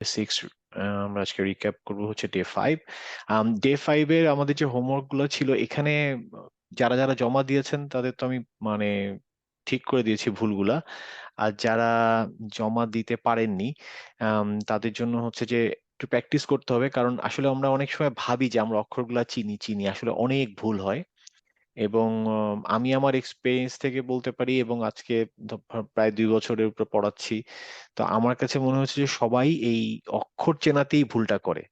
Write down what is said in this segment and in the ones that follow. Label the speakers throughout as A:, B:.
A: Six আমরা আজকে recap করবো হচ্ছে ডে 5। ডে 5-এর আমাদের যে হোমওয়ার্ক গুলো ছিল এখানে যারা যারা জমা দিয়েছেন তাদের তো আমি মানে ঠিক করে দিয়েছি ভুলগুলা। আর যারা জমা দিতে পারেননি তাদের জন্য হচ্ছে যে একটু প্র্যাকটিস করতে হবে, কারণ আসলে আমরা অনেক সময় ভাবি যে আমরা অক্ষরগুলা চিনি চিনি, আসলে অনেক ভুল হয়। এবং আমি আমার এক্সপিরিয়েন্স থেকে বলতে পারি, এবং আজকে প্রায় 2 বছরের উপর পড়াচ্ছি, তো আমার কাছে মনে হচ্ছে যে সবাই এই অক্ষর চেনাতেই ভুলটা করে।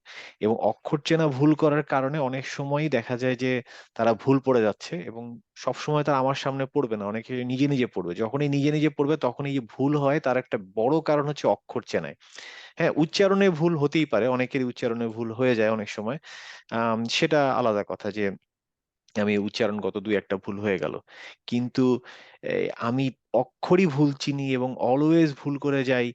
A: এবং অক্ষর চেনা ভুল করার কারণে অনেক সময়ই দেখা যায় যে তারা ভুল পড়ে যাচ্ছে, এবং সব সময় তারা আমার সামনে পড়বে না, অনেকে নিজে নিজে পড়বে। যখনই নিজে নিজে পড়বে তখনই যে ভুল হয় তার একটা বড় কারণ হচ্ছে অক্ষর চেনায়। হ্যাঁ, উচ্চারণে ভুল হতেই পারে, অনেকেরই উচ্চারণে ভুল হয়ে যায় অনেক সময়। সেটা আলাদা কথা যে আমি উচ্চারণগত দুই একটা ভুল হয়ে গেল, কিন্তু আমি অক্ষরই ভুল চিনি এবং অলওয়েজ ভুল করে যাই।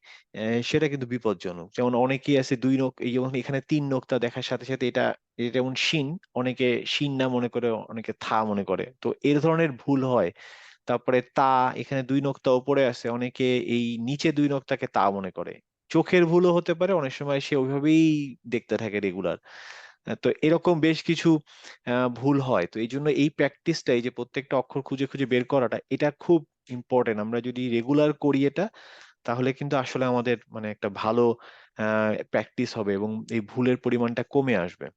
A: সেটা কিন্তু বিপজ্জনক। যেমন অনেকেই আছে দুই নক, এই যেমন এখানে 3 নোক্তা দেখার সাথে সাথে এটা এটা যেমন শিন, অনেকে শিন না মনে করে, অনেকে থা মনে করে, তো এর ধরনের ভুল হয়। তারপরে তা, এখানে 2 নোক্তা উপরে আছে, অনেকে এই নিচে 2 নোক্তাকে তা মনে করে। চোখের ভুলও হতে পারে, অনেক সময় সে ওইভাবেই দেখতে থাকে রেগুলার। তো এরকম বেশ কিছু ভুল হয়। তো এই জন্য এই প্র্যাকটিসটা, এই যে প্রত্যেকটা অক্ষর খুঁজে খুঁজে বের করাটা, এটা খুব ইম্পর্টেন্ট। আমরা যদি রেগুলার করি এটা, তাহলে কিন্তু আসলে আমাদের মানে একটা ভালো প্র্যাকটিস হবে এবং এই ভুলের পরিমাণটা কমে আসবে।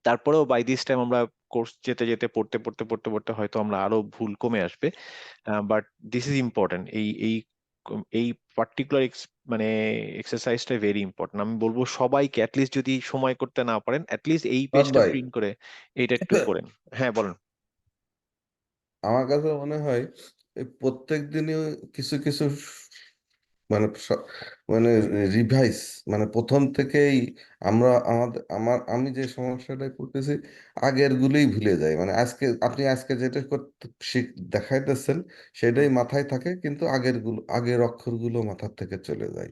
A: তারপরেও বাই দিস টাইম আমরা কোর্স যেতে যেতে পড়তে পড়তে পড়তে পড়তে হয়তো আমরা আরো ভুল কমে আসবে। But this is important. এই এই এই পার্টিকুলার মানে এক্সারসাইজটা ভেরি ইম্পর্টেন্ট। আমি বলবো সবাইকে, অ্যাটলিস্ট যদি সময় করতে না পারেন, অ্যাটলিস্ট এই
B: রাত
A: পেজটা
B: ভাই,
A: প্রিন্ট করে এটা একটু করেন। হ্যাঁ, বলেন।
B: আমার কাছে মনে হয় এই প্রত্যেক দিনই কিছু কিছু মানে মানে রিভাইস, মানে প্রথম থেকেই আমরা আমি যে সমস্যাটাই পড়তেছি, আগের গুলোই ভুলে যাই। মানে আপনি আজকে যেটা করতে দেখাইতেছেন
A: হুম।
B: সেটাই মাথায় থাকে, কিন্তু আগের অক্ষরগুলো মাথার থেকে চলে যায়।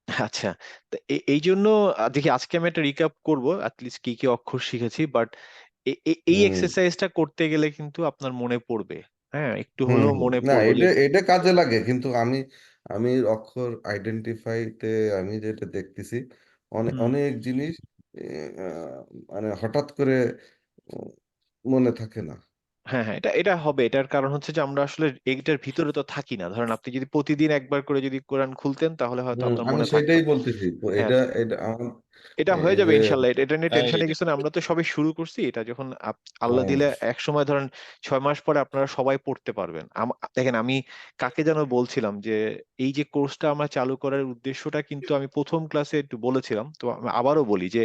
A: আচ্ছা, তো এই জন্য দেখি আজকে আমি একটা রিক্যাপ করবো অ্যাটলিস্ট কি কি অক্ষর শিখেছি, বাট এই
B: হুম
A: এক্সারসাইজটা করতে গেলে কিন্তু আপনার মনে পড়বে। হ্যাঁ, একটু
B: হুম
A: হলেও
B: হুম।
A: মনে
B: না,
A: পড়বে যে
B: এটা এটা কাজে লাগে, কিন্তু আমি আমি অক্ষর আইডেন্টিফাইতে আমি যেটা দেখতেছি, অনেক
A: হুম।
B: অনেক জিনিস মানে হঠাৎ করে উম, মনে থাকে না।
A: হ্যাঁ হ্যাঁ, এটা এটা হবে। এটার কারণ হচ্ছে যে আমরা আসলে এইটার ভিতরে তো থাকি না। ধরেন আপনি যদি প্রতিদিন একবার করে যদি কোরআন খুলতেন তাহলে হয়তো আপনার
B: আমি
A: মনে থাকতো।
B: সেটাই বলতেছি, তো
A: হ্যাঁ,
B: এটা এটা আমার
A: এটা হয়ে
B: এই
A: যাবে
B: যে
A: ইনশাল্লাহ। এটা নিয়ে
C: হ্যাঁ
A: টেনশনের
C: এটা
A: কিছু না। আমরা তো সবে শুরু করছি। এটা যখন আল্লাহ
B: হুম,
A: দিলে এক সময় ধরেন 6 মাস পরে আপনারা সবাই পড়তে পারবেন। দেখেন, আমি কাকে যেন বলছিলাম যে এই যে কোর্সটা আমরা চালু করার উদ্দেশ্যটা কিন্তু আমি প্রথম ক্লাসে একটু বলেছিলাম, তো আমি আবারও বলি যে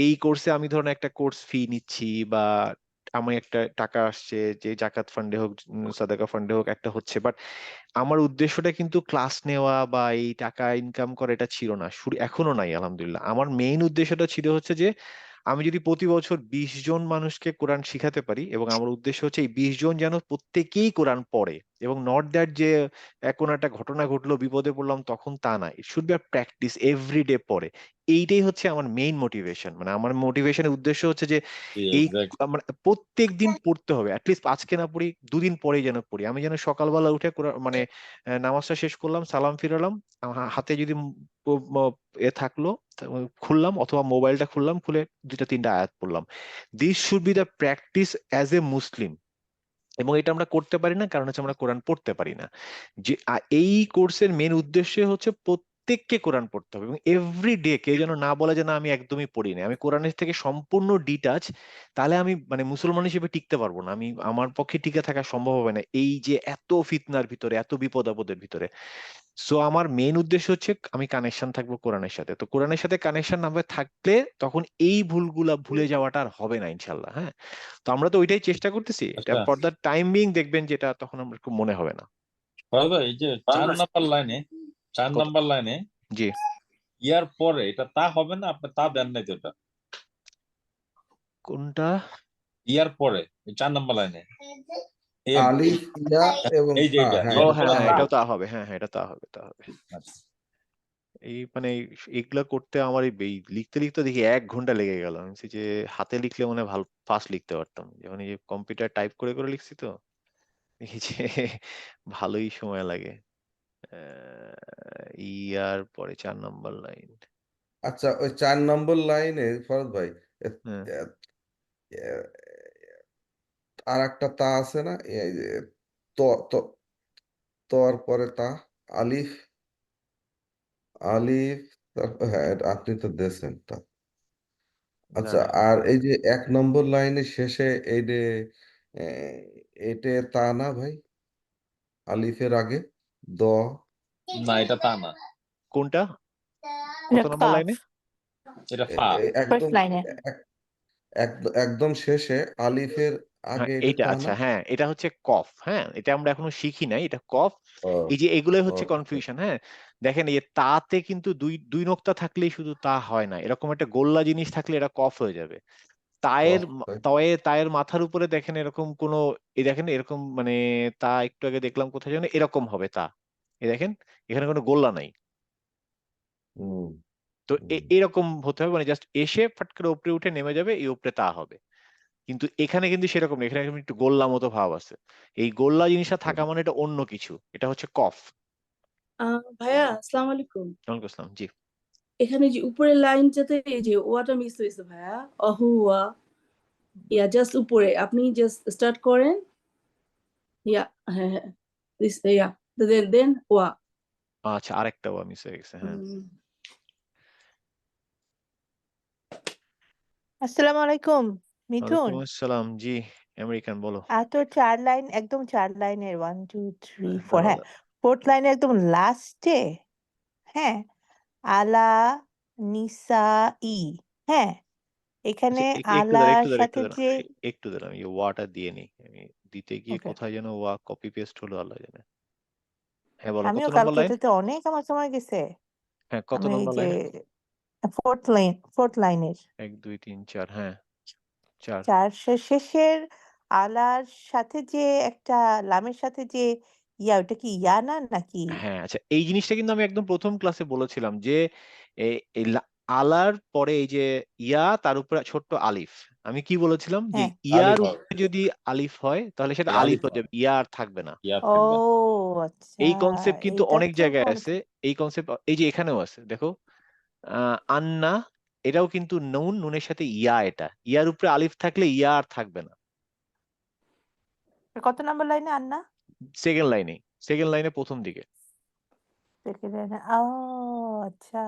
A: এই কোর্সে আমি ধরেন একটা কোর্স ফি নিচ্ছি, বা আমি একটা টাকা আসছে, যে জাকাত ফান্ডে হোক, সাদাকা ফান্ডে হোক, একটা হচ্ছে, বাট আমার উদ্দেশ্যটা কিন্তু ক্লাস নেওয়া বা এই টাকা ইনকাম করা এটা ছিল না, শুরু এখনো নাই আলহামদুলিল্লাহ। আমার মেইন উদ্দেশ্যটা ছিল হচ্ছে যে আমি যদি প্রতি বছর 20 জন মানুষকে কোরআন শিখাতে পারি, এবং আমার উদ্দেশ্য হচ্ছে এই 20 জন যেন প্রত্যেকেই কোরআন পড়ে, এবং নট দ্যাট যে কোনো একটা ঘটনা ঘটলো বিপদে পড়লাম তখন, তা না। It should be a practice everyday পড়ে। এইটাই হচ্ছে আমার মেইন মোটিভেশন। মানে আমার মোটিভেশনের উদ্দেশ্য হচ্ছে যে এই
C: এক্স্যাক্ট।
A: মানে প্রত্যেক দিন পড়তে হবে, অ্যাটলিস্ট আজকে না পড়ি, দুদিন পরেই যেন পড়ি। আমি যেন সকালবেলা উঠে মানে নামাজটা শেষ করলাম, সালাম ফিরালাম, হাতে যদি থাকলো, খুললাম, অথবা মোবাইলটা খুললাম, খুলে দুইটা তিনটা আয়াত পড়লাম। This should be the practice as a Muslim. এবং এটা আমরা করতে পারি না কারণ হচ্ছে আমরা কোরআন পড়তে পারি না। যে এই কোর্সের মেন উদ্দেশ্য হচ্ছে প্রত্যেককে কোরআন পড়তে হবে, এবং এভরি ডে কেউ যেন না বলে যে না আমি একদমই পড়ি না, আমি কোরআনের থেকে সম্পূর্ণ ডিটাচ। তাহলে আমি মানে মুসলমান হিসেবে টিকতে পারবো না, আমি আমার পক্ষে টিকে থাকা সম্ভব হবে না এই যে এত ফিতনার ভিতরে, এত বিপদ আপদের ভিতরে। সো আমার মেইন উদ্দেশ্য হচ্ছে আমি কানেকশন থাকবো কোরআনের সাথে। তো কোরআনের সাথে কানেকশন না থাকলে তখন এই ভুলগুলা ভুলে যাওয়াটা আর হবে না ইনশাল্লাহ। হ্যাঁ, তো আমরা তো ওইটাই চেষ্টা করতেছি।
C: আচ্ছা,
A: ফর দ্য টাইম বিং দেখবেন যেটা তখন আমার খুব মনে হবে না।
C: দাদা এই যে 4 নাম্বার লাইনে, চার
A: কত?
C: নাম্বার লাইনে
A: জি।
C: ইয়ার পরে এটা তা হবে না, আপনি তা দেন নাই তো এটা।
A: কোনটা?
C: ইয়ার পরে এই 4 নাম্বার লাইনে এই
B: আলিফ ইয়া এবং
C: এই যে
B: তা,
C: এটা
B: হ্যাঁ
A: ও
C: ইয়ার
B: এটা
A: হ্যাঁ
B: তা
C: পরে
A: হ্যাঁ,
C: তা।
B: হবে।
A: এটাও তা হবে। হ্যাঁ হ্যাঁ, এটা তা হবে, তা হবে।
C: আচ্ছা,
A: এই মানে এগুলা করতে আমার লিখতে লিখতে দেখি 1 ঘন্টা লেগে গেল। আমি বলছি যে হাতে লিখলে মনে হয় ভালো ফাস্ট লিখতে পারতাম, যখন এই যে কম্পিউটার টাইপ করে করে লিখছি তো দেখি যে ভালোই সময় লাগে। ইয়ার পরে 4 নম্বর লাইন।
B: আচ্ছা, ওই 4 নম্বর লাইনে ফরদ ভাই
A: হ্যাঁ,
B: আর একটা তা আছে না, এই যে ত ত তর পরে তা, আলিফ, আলিফ, হ্যাঁ আপনি তো দিয়েছেন তা।
A: না
B: আচ্ছা,
A: না
B: আর এই যে 1 নম্বর লাইনের শেষে এই যে এটা তা না ভাই, আলিফের আগে দ,
C: না, এটা তা না,
A: কোনটা, কত
D: এটা
A: নম্বর
D: কাফ
A: লাইনে?
C: এটা ফা।
D: ফার্স্ট
B: একদম
D: লাইনে।
B: একদম শেষে আলিফের
A: হ্যাঁ
B: আগে এটা
A: এইটা,
B: তা
A: আচ্ছা
B: না।
A: হ্যাঁ, এটা হচ্ছে কফ। হ্যাঁ, এটা আমরা এখনো শিখি নাই, এটা কফ।
B: ও,
A: এই যে এগুলোই হচ্ছে
B: ওকে,
A: কনফিউশন। হ্যাঁ, দেখেন এই তাতে কিন্তু দুই দুই নোক্তা থাকলেই শুধু তা হয় না, এরকম একটা গোল্লা জিনিস থাকলে এটা কফ হয়ে যাবে। তায়ের
B: কফ, তাই?
A: তায়ের মাথার উপরে দেখেন এরকম কোন, এই দেখেন এরকম মানে তা একটু আগে দেখলাম কোথায় যেন এরকম হবে তা, এই দেখেন এখানে কোনো গোল্লা নাই।
B: হুম,
A: তো
B: হুম,
A: এরকম হতে হবে, মানে জাস্ট এসে ফট করে উপরে উঠে নেমে যাবে, এই উপরে তা হবে। কিন্তু এখানে কিন্তু সেরকম না, এখানে একটু গোল্লা মতো ভাব আছে। এই গোল্লা জিনিসটা
B: হুম।
A: থাকা মানে এটা অন্য কিছু, এটা হচ্ছে কফ।
E: ভাইয়া আসসালামু আলাইকুম।
A: ওয়ালাইকুম আসসালাম, জি।
E: এখানে যে উপরের লাইনটাতে এই যে ওয়াটা মিস হয়েছে ভাইয়া, অহুয়া, ইয়া জাস্ট উপরে আপনি জাস্ট স্টার্ট করেন, ইয়া হ্যাঁ হ্যাঁ দিস ইয়া দেন ওয়া।
A: আচ্ছা, আরেকটা মিস হয়ে গেছে, হ্যাঁ।
D: আসসালামু আলাইকুম মিথুন।
A: ওয়ালাইকুম আসসালাম, জি। আমেরিকান, বলো।
D: তো 4 লাইন, একদম 4 লাইনের 1 2 3 4,
A: হ্যাঁ,
D: হ্যাঁ 4th লাইনে একদম লাস্টে, হ্যাঁ আলা নিসা ই, হ্যাঁ এখানে
A: আচ্ছা,
D: আলার
A: একটু
D: সাথে
A: দাঁড়ান,
D: যে,
A: একটু দাঁড়ান, এই ওয়াটা দিয়ে নি আমি, দিতে গিয়ে
D: ওকে
A: কোথায় যেন ওয়া কপি পেস্ট হলো, আল্লাহ জানে। হ্যাঁ বলো, কত
D: আমিও
A: নম্বর লাইন?
D: ক্যালকুলেটরতে অনেক আমার সময় গেছে।
A: হ্যাঁ, কত
D: আমি এই
A: নম্বর
D: যে
A: লাইনে?
D: 4th লাইনের
A: 1 2 3 4, হ্যাঁ 4।
D: 4 শেষের আলার সাথে যে একটা লামের সাথে যে ইয়া, ওটা কি ইয়া না নাকি?
A: হ্যাঁ, আচ্ছা, এই জিনিসটা কিন্তু আমি একদম প্রথম ক্লাসে বলেছিলাম যে এই আলার পরে এই যে ইয়া, তার উপরে ছোট্ট আলিফ। আমি কি বলেছিলাম যে
D: হ্যাঁ
A: ইয়ার
C: আলিফ হবে,
A: উপরে যদি আলিফ হয় তাহলে সেটা
C: এই
A: আলিফ
C: আলিফ
A: হয়ে
C: হবে,
A: যাবে, ইয়া আর থাকবে না।
C: ইয়া
D: ও
C: থাকবে।
D: আচ্ছা,
A: এই কনসেপ্ট কিন্তু
D: এইটা
A: অনেক
D: তো
A: জায়গায় আছে। এই কনসেপ্ট এই যে এখানেও আছে, দেখো আন্না, এটাও কিন্তু নুন, নুনের সাথে ইয়া, এটা ইয়ার উপরে আলিফ থাকলে ইয়া আর থাকবে না।
D: কত নম্বর লাইনে আন্না?
A: সেকেন্ড লাইনে, সেকেন্ড লাইনে প্রথম দিকে।
D: সেকেন্ড লাইনে, ও আচ্ছা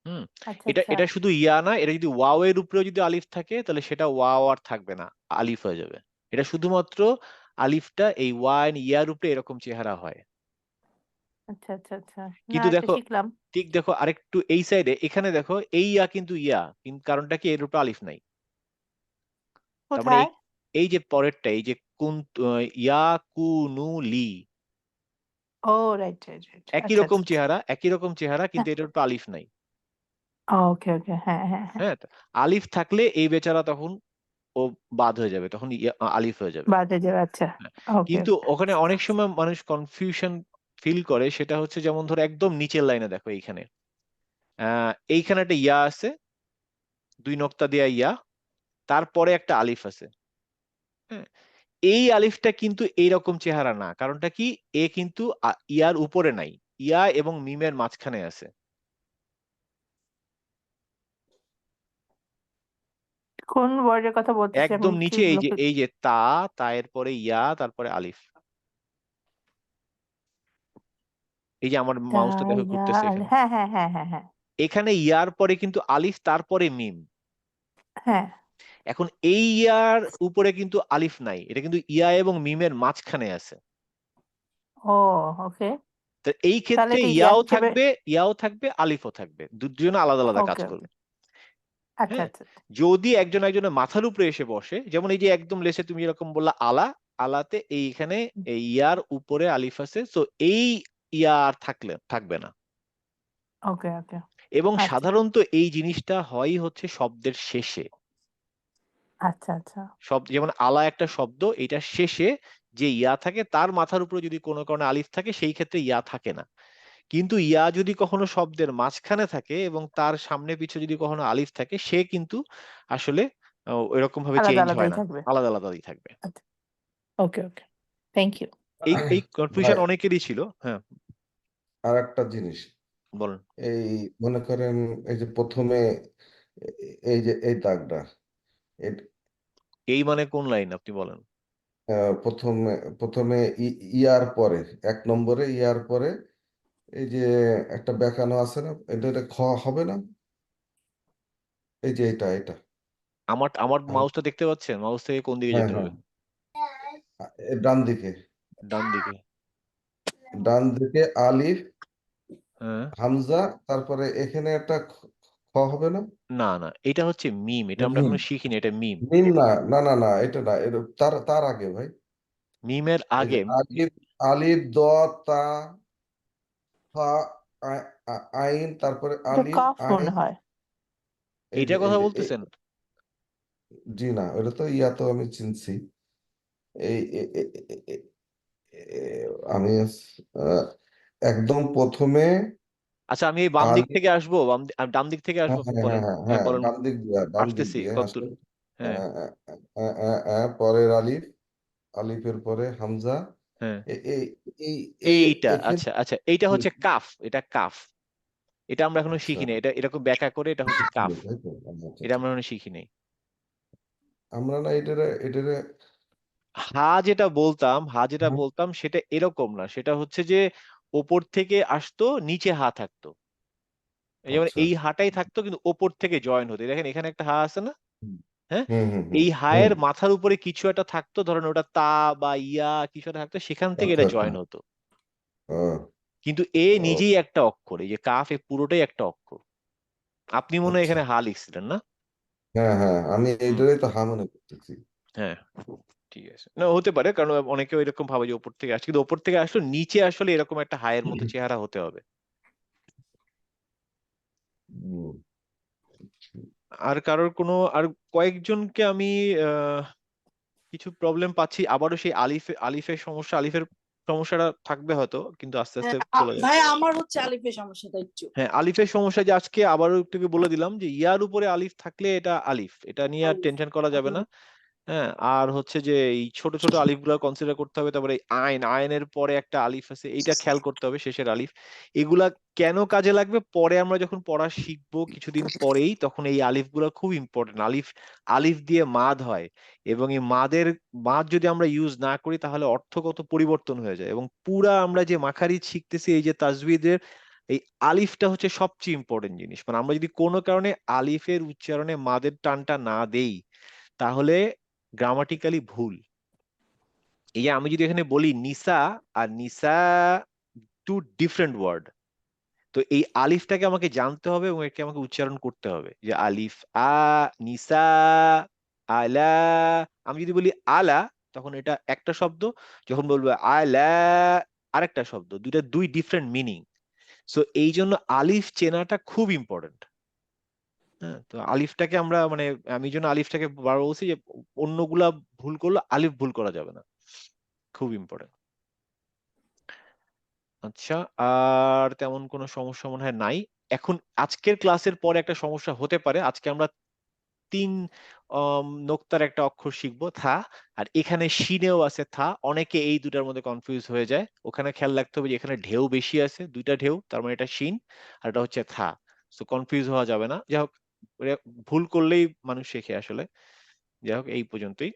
A: হুম,
D: আচ্ছা
A: এটা
D: আচ্ছা
A: এটা শুধু ইয়া না, এটা যদি ওয়াও এর উপরেও যদি আলিফ থাকে তাহলে সেটা ওয়াও আর থাকবে না, আলিফ হয়ে যাবে। এটা শুধুমাত্র আলিফটা এই ওয়া এন্ড ইয়ার উপরে এরকম চেহারা হয়।
D: আচ্ছা আচ্ছা আচ্ছা, না
A: কিন্তু
D: এটা
A: দেখো,
D: শিখলাম।
A: ঠিক দেখো আরেকটু এই সাইডে, এখানে দেখো এই ইয়া কিন্তু ইয়া, কিন্তু কারণটা কি, এর উপরে আলিফ নাই। তার মানে এই
D: কোথায়?
A: এই যে পরেরটা, এই যে কুন, ইয়া কুনু লি,
D: ও রাইট রাইট রাইট,
A: একই
D: আচ্ছা
A: রকম
D: আচ্ছা আচ্ছা,
A: চেহারা, একই রকম চেহারা, কিন্তু
D: হ্যাঁ
A: এটার উপরে আলিফ নাই।
D: ওকে ওকে, হ্যাঁ হ্যাঁ হ্যাঁ,
A: হ্যাঁ, তো আলিফ থাকলে এই বেচারা তখন ও বাদ হয়ে যাবে, তখন আলিফ হয়ে যাবে।
D: বাদে যাবে, আচ্ছা
A: হ্যাঁ,
D: ওকে
A: কিন্তু
D: ওকে।
A: ওখানে অনেক সময় মানুষ কনফিউশন ফিল করে, সেটা হচ্ছে যেমন ধরো একদম নিচের লাইনে দেখো, এইখানে এইখানে একটা ইয়া আছে, 2 নোক্তা দেয়া ইয়া, তারপরে একটা আলিফ আছে। হ্যাঁ, এই আলিফটা কিন্তু এইরকম চেহারা না, কারণটা কি, এ কিন্তু ইয়ার উপরে নাই, ইয়া এবং মিমের মাঝখানে আছে।
D: কোন ওয়ার্ডের কথা বলতেছি আমি
A: একদম
D: একটু
A: নিচে এই যে
D: লক্ষ্য।
A: তায়ের পরে ইয়া, তারপরে আলিফ। এই যে আমার মাউসটা দেখো ঘুরতেছে এখানে,
D: হ্যাঁ হ্যাঁ হ্যাঁ হ্যাঁ হ্যাঁ
A: এখানে ইয়ার পরে কিন্তু আলিফ, তারপরে মিম।
D: হ্যাঁ,
A: এখন এই ইয়ার উপরে কিন্তু আলিফ নাই, এটা কিন্তু ইয়া এবং মিমের মাঝখানে আছে।
D: ও ওকে,
A: তো এই
D: তাহলে
A: ক্ষেত্রে
D: এটা ইয়া
A: ইয়াও
D: হিসেবে।
A: থাকবে, ইয়াও থাকবে, আলিফও থাকবে, দুজনে আলাদা আলাদা কাজ
D: ওকে ওকে,
A: করবে।
D: আচ্ছা
A: হ্যাঁ,
D: আচ্ছা আচ্ছা।
A: যদি একজন একজনের মাথার উপরে এসে বসে, যেমন এই যে একদম লেসে তুমি এরকম বললা আলা, আলাতে এইখানে এই ইয়ার উপরে আলিফ আছে, তো এই ইয়া আর থাকবে না।
D: ওকে ওকে,
A: এবং
D: আচ্ছা
A: সাধারণত এই জিনিসটা হয় হচ্ছে শব্দের শেষে।
D: আচ্ছা আচ্ছা,
A: শব্দ যেমন আলা একটা শব্দ, এটা শেষে যে ইয়া থাকে, তার মাথার উপরে যদি কোনো কারণে আলিফ থাকে, সেই ক্ষেত্রে ইয়া থাকে না। কিন্তু ইয়া যদি কখনো শব্দের মাঝখানে থাকে এবং তার সামনে পিছে যদি কখনো আলিফ থাকে, সে কিন্তু আসলে এরকম ভাবে
D: আলাদা
A: চেঞ্জ হয়
D: আলাদাই
A: না,
D: থাকবে।
A: আলাদা আলাদাই থাকবে।
D: আচ্ছা, ওকে ওকে, থ্যাংক ইউ।
A: এই এই
B: ভাই,
A: কনফিউশন অনেকেরই ছিল, হ্যাঁ।
B: আর একটা জিনিস,
A: বলেন।
B: এই মনে করেন এই যে প্রথমে এই যে এই দাগটা, এ-
A: এই মানে কোন লাইন আপনি বলেন?
B: প্রথমে প্রথমে ইয়ার পরে 1 নম্বরে ইয়ার পরে এই যে একটা বেঁকানো আছে না, এটা খ হবে না? এই যে এটা
A: আমার আমার
B: আমি-
A: মাউসটা দেখতে পাচ্ছেন? মাউস থেকে কোন দিকে
B: হ্যাঁ
A: যেতে
B: হ্যাঁ,
A: হবে?
B: ডান দিকে,
A: ডান দিকে।
B: ডান দিকে আলিফ
A: হ্যাঁ।
B: হামজা, তারপরে এখানে একটা খ হবে না?
A: না না, এটা হচ্ছে মিম, এটা আমরা
B: মিম,
A: এখনো শিখিনি, এটা মিম।
B: মিম না, না না না, এটা না, এটা তার তার আগে ভাই।
A: মিমের
B: এই যে
A: আগে
B: আলিফ, আলিফ দ তা ফা আইন, তারপরে
D: এটা
B: আলিফ
D: কাফ মনে
B: আইন,
D: হয়।
B: এই যে
A: এইটার কথা বলতেছেন?
B: জি না, ওটা তো ইয়া তো আমি চিনছি। এই আমি আহ, একদম প্রথমে
A: আচ্ছা, আমি এই বাম দিক
B: আলিফ,
A: থেকে আসবো, ডান দিক থেকে
B: হ্যাঁ
A: আসবো,
B: হ্যাঁ হ্যাঁ
A: বলেন।
B: হ্যাঁ
A: হ্যাঁ
B: হ্যাঁ,
A: বলেন।
B: ডান দিক
A: আসতেছি
B: দিয়ে
A: কতদূর।
B: আসেন।
A: হ্যাঁ।
B: পরের আলিফ, আলিফের পরে হামজা,
A: হ্যাঁ,
B: এ- এই এই এই
A: এইটা
B: এখানে
A: আচ্ছা আচ্ছা, এইটা হচ্ছে কাফ, এটা কাফ। এটা আমরা এখনো
B: আচ্ছা,
A: শিখিনি, এটা এরকম ব্যাখ্যা করে, এটা হচ্ছে কাফ।
B: তাই তো? আচ্ছা,
A: এটা
B: আচ্ছা।
A: আমরা এখনো শিখিনি।
B: আমরা না এটারে এটারে
A: হা যেটা
B: হ্যাঁ,
A: বলতাম সেটা এরকম না, সেটা হচ্ছে যে ওপর থেকে আসতো, নিচে হা থাকতো। যেমন
B: আচ্ছা,
A: এই হাটাই থাকতো কিন্তু ওপর থেকে জয়েন হতো, দেখেন এখানে একটা হা আছে না?
B: হুম
A: হ্যাঁ।
B: হুম হুম হুম
A: এই
B: হুম,
A: হায়ের মাথার উপরে কিছু একটা থাকতো, ধরেন ওটা তা বা ইয়া কিছু একটা থাকতো, সেখান থেকে
B: আচ্ছা
A: এটা
B: আচ্ছা,
A: জয়েন হতো।
B: ও
A: কিন্তু এ
B: ও,
A: নিজেই একটা অক্ষর, এই যে কাফ, এ পুরোটাই একটা অক্ষর। আপনি মনে হয়
B: আচ্ছা,
A: এখানে হা লিখছিলেন না?
B: হ্যাঁ হ্যাঁ, আমি
A: হুম।
B: এইটারই তো হা মনে করতেছি।
A: হ্যাঁ, ঠিক আছে, না হতে পারে, কারণ অনেকে এরকম ভাবে যে ওপর থেকে আসছে, কিন্তু ওপর থেকে আসলে নিচে আসলে এরকম একটা হায়ের মতো চেহারা হতে হবে।
B: হুম,
A: আর কারোর কোনো, আর কয়েকজনকে আমি আহ, কিছু প্রবলেম পাচ্ছি, আবারও সেই আলিফের সমস্যা, আলিফের সমস্যাটা থাকবে হয়তো, কিন্তু আস্তে আস্তে চলে যাবে।
E: ভাই আমার হচ্ছে আলিফের সমস্যাটা একটু।
A: হ্যাঁ, আলিফের সমস্যা যে আজকে আবারও একটু বলে দিলাম যে ইয়ার উপরে আলিফ থাকলে এটা আলিফ, এটা নিয়ে আর
E: আলিফ।
A: টেনশন করা যাবে
E: হুম।
A: না। হ্যাঁ, আর হচ্ছে যে এই ছোট ছোট আলিফ গুলো কনসিডার করতে হবে, তারপরে এই আইনের পরে একটা আলিফ আছে, এইটা খেয়াল করতে হবে, শেষের আলিফ। এগুলা কেন কাজে লাগবে পরে আমরা যখন পড়া শিখবো কিছুদিন পরেই, তখন এই আলিফ গুলো খুব ইম্পর্টেন্ট। আলিফ, আলিফ দিয়ে মাদ হয়, এবং এই মাদ যদি আমরা ইউজ না করি তাহলে অর্থগত পরিবর্তন হয়ে যায়, এবং পুরা আমরা যে মাখারিজ শিখতেছি এই যে তাজউইদের, এই আলিফটা হচ্ছে সবচেয়ে ইম্পর্টেন্ট জিনিস। মানে আমরা যদি কোনো কারণে আলিফের উচ্চারণে মাদের টানটা না দেই, তাহলে গ্রামাটিক্যালি ভুল। এই যে আমি যদি এখানে বলি নিসা আর নিসা, টু ডিফারেন্ট ওয়ার্ড, তো এই আলিফটাকে আমাকে জানতে হবে এবং একে আমাকে উচ্চারণ করতে হবে, যে আলিফ আ, নিসা, আলা। আমি যদি বলি আলা, তখন এটা একটা শব্দ, যখন বলবো আলা আরেকটা শব্দ, দুই ডিফারেন্ট মিনিং। সো এই জন্য আলিফ চেনাটা খুব ইম্পর্টেন্ট। হ্যাঁ, তো আলিফটাকে আমরা মানে, আমি এই জন্য আলিফটাকে বারবার বলছি যে অন্যগুলা ভুল করলে আলিফ ভুল করা যাবে না, খুব ইম্পর্টেন্ট। আচ্ছা, আর তেমন কোনো সমস্যা মনে হয় নাই। এখন আজকের ক্লাসের পরে একটা সমস্যা হতে পারে, আজকে আমরা 3 নোক্তার একটা অক্ষর শিখবো, থা। আর এখানে শিনেও আছে থা, অনেকে এই দুটার মধ্যে কনফিউজ হয়ে যায়। ওখানে খেয়াল রাখতে হবে যে এখানে ঢেউ বেশি আছে, দুইটা ঢেউ, তার মানে এটা শিন আর এটা হচ্ছে থা। সো কনফিউজ হওয়া যাবে না। যাই হোক, ভুল করলেই মানুষ শেখে আসলে। যাই হোক, এই পর্যন্তই।